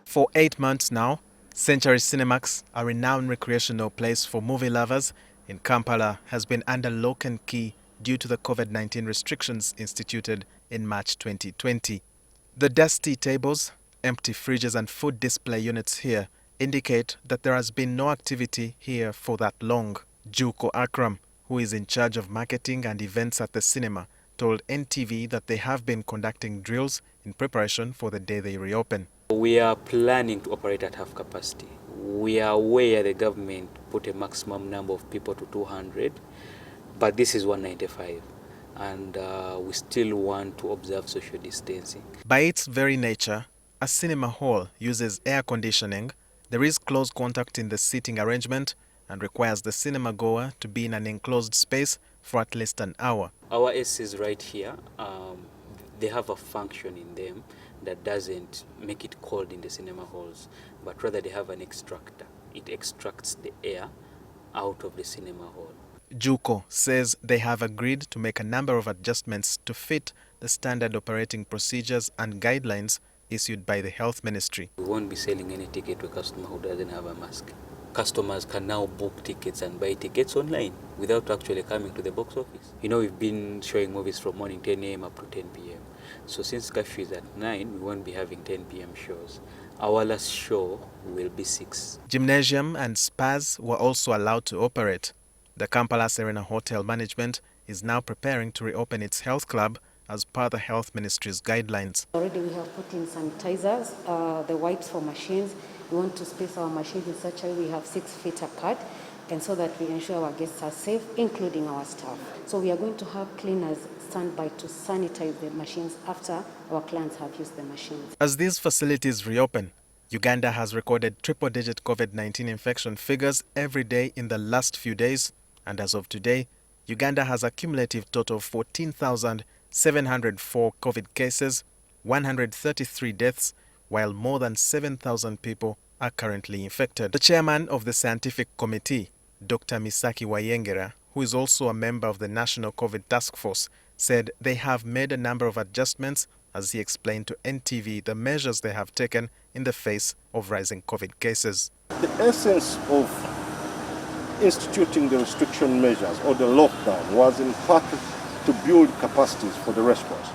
For 8 months now, Century Cinemax, a renowned recreational place for movie lovers in Kampala, has been under lock and key due to the COVID-19 restrictions instituted in March 2020. The dusty tables, empty fridges and food display units here indicate that there has been no activity here for that long. Juko Akram, who is in charge of marketing and events at the cinema, told NTV that they have been conducting drills in preparation for the day they reopen. We are planning to operate at half capacity. We are aware the government put a maximum number of people to 200, but this is 195, and we still want to observe social distancing. By its very nature, a cinema hall uses air conditioning, there is close contact in the seating arrangement, and requires the cinema goer to be in an enclosed space for at least an hour. Our ACs right here, they have a function in them that doesn't make it cold in the cinema halls, but rather they have an extractor. It extracts the air out of the cinema hall. Juko says they have agreed to make a number of adjustments to fit the standard operating procedures and guidelines issued by the Health Ministry. We won't be selling any ticket to a customer who doesn't have a mask. Customers can now book tickets and buy tickets online without actually coming to the box office. You know, we've been showing movies from morning 10 a.m. up to 10 p.m. So since curfew is at 9, we won't be having 10 p.m. shows. Our last show will be 6. Gymnasium and spas were also allowed to operate. The Kampala Serena Hotel management is now preparing to reopen its health club as per the Health Ministry's guidelines. Already we have put in sanitizers, the wipes for machines. We want to space our machines in such a way we have 6 feet apart, and so that we ensure our guests are safe, including our staff. So we are going to have cleaners stand by to sanitize the machines after our clients have used the machines. As these facilities reopen, Uganda has recorded triple-digit COVID-19 infection figures every day in the last few days, and as of today, Uganda has a cumulative total of 14,704 COVID cases, 133 deaths, while more than 7,000 people are currently infected. The chairman of the scientific committee, Dr. Mwesigye, who is also a member of the National COVID Task Force, said they have made a number of adjustments as he explained to NTV the measures they have taken in the face of rising COVID cases. The essence of instituting the restriction measures or the lockdown was in part to build capacities for the response.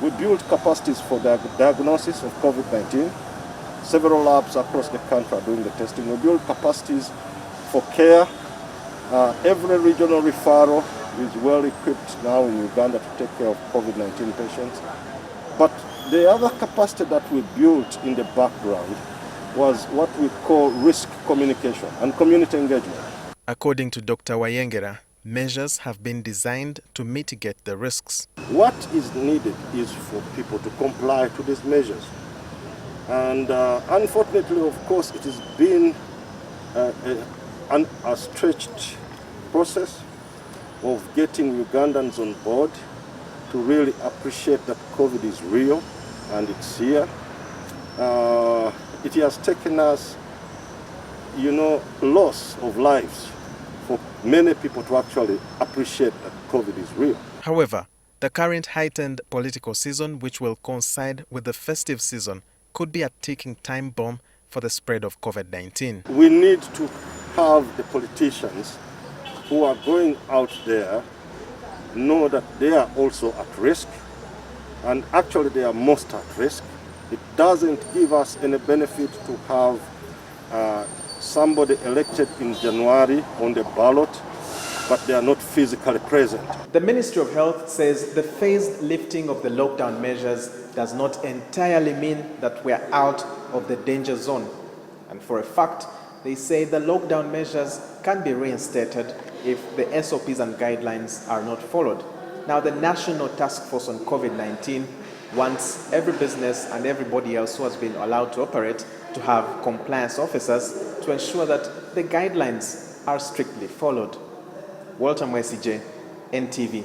We built capacities for the diagnosis of COVID-19. Several labs across the country are doing the testing. We built capacities for care. Every regional referral is well equipped now in Uganda to take care of COVID-19 patients. But the other capacity that we built in the background was what we call risk communication and community engagement. According to Dr. Mwesigye, measures have been designed to mitigate the risks. What is needed is for people to comply to these measures. And unfortunately, of course, it has been a stretched process of getting Ugandans on board to really appreciate that COVID is real and it's here. It has taken us, loss of lives for many people to actually appreciate that COVID is real. However, the current heightened political season, which will coincide with the festive season, could be a ticking time bomb for the spread of COVID-19. We need to have the politicians who are going out there know that they are also at risk, and actually they are most at risk. It doesn't give us any benefit to have somebody elected in January on the ballot, but they are not physically present. The Ministry of Health says the phased lifting of the lockdown measures does not entirely mean that we are out of the danger zone. And for a fact, they say the lockdown measures can be reinstated if the SOPs and guidelines are not followed. Now, the National Task Force on COVID-19 wants every business and everybody else who has been allowed to operate to have compliance officers to ensure that the guidelines are strictly followed. Walter Mwesigye, NTV.